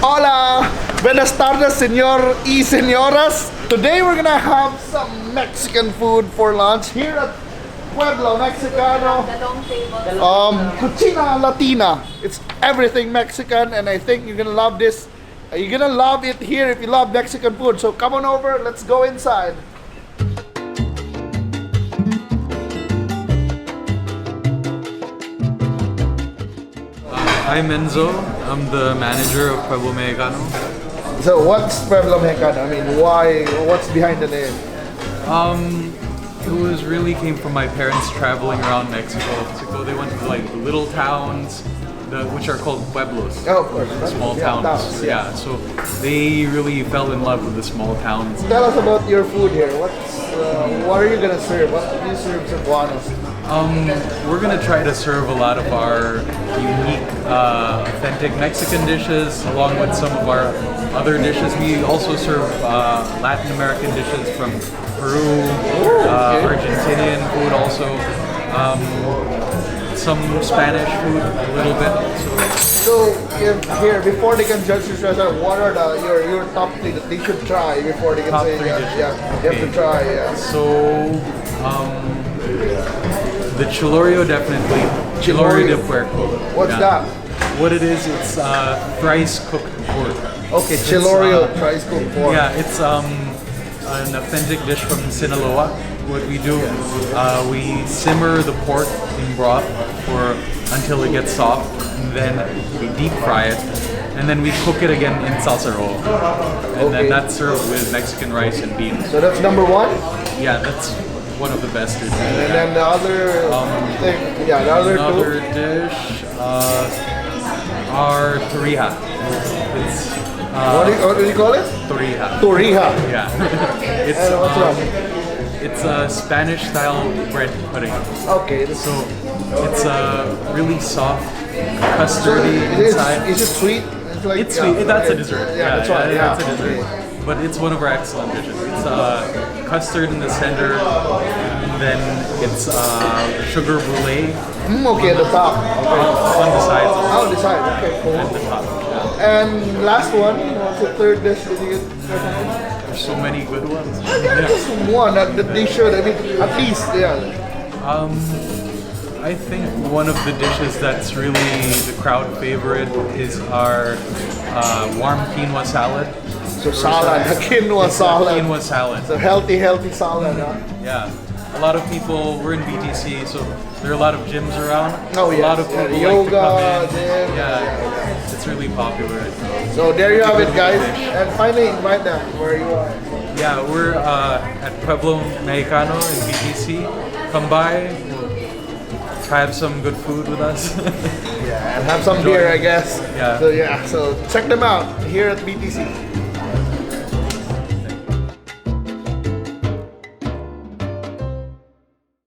Hola! Buenas tardes, señor y señoras. Today we're gonna have some Mexican food for lunch here at Pueblo Mexicano. The long table. Cucina Latina. It's everything Mexican, and I think you're gonna love this. You're gonna love it here if you love Mexican food. So come on over, let's go inside. I'm Enzo. I'm the manager of Pueblo Mexicano. So what's Pueblo Mexicano? I mean, why? What's behind the name? It was really came from my parents traveling around Mexico. They went to like little towns, which are called pueblos. Oh, of course. Small Yeah, towns. Yeah, so they really fell in love with the small towns. Tell us about your food here. What are you gonna serve? What do you serve Cebuanos? We're gonna try to serve a lot of our unique, authentic Mexican dishes, along with some of our other dishes. We also serve Latin American dishes from Peru, Argentinian food also, some Spanish food a little bit. So here, before they can judge this restaurant, what are your top three that they should try before they can Top say three dishes. yeah, you have to try, yeah. So, the chilorio definitely. Chilorio de puerco. What's that? What it is, it's thrice cooked pork. Okay, chilorio, thrice cooked pork. Yeah, it's an authentic dish from Sinaloa. What we do, we simmer the pork in broth until it gets soft, and then we deep fry it, and then we cook it again in salsa roll, and then that's served with Mexican rice and beans. So that's number one? Yeah, that's one of the best dishes. And then the other thing, the other Another two? dish, our torrija. It's What do you call it? torrija. Torrija. Yeah. It's And what's wrong? it's a Spanish-style bread pudding. Okay. So it's really soft, custardy inside. Is it sweet? Like, It's sweet. That's a dessert. Yeah, that's right. That's a dessert. But it's one of our excellent dishes. It's custard in the center, and then it's sugar brulee Okay, at the top. on the sides. Oh, the side. Okay, cool. And the top. Yeah. And last one, what's the third dish that you get? There's so many good ones. Just one that they should, I mean, at least, yeah. I think one of the dishes that's really the crowd favorite is our warm quinoa salad. So salad, a quinoa salad. Quinoa salad. So healthy salad, huh? Yeah. A lot of people, we're in BTC, so there are a lot of gyms around. Oh, A yeah. lot of people like Yoga, to come in. gym. Yeah. It's really popular. So there you have it, guys. And finally, invite them where you are. Yeah, we're at Pueblo Mexicano in BTC. Come by, have some good food with us. Yeah, and have some beer, I guess. Yeah. So check them out here at BTC.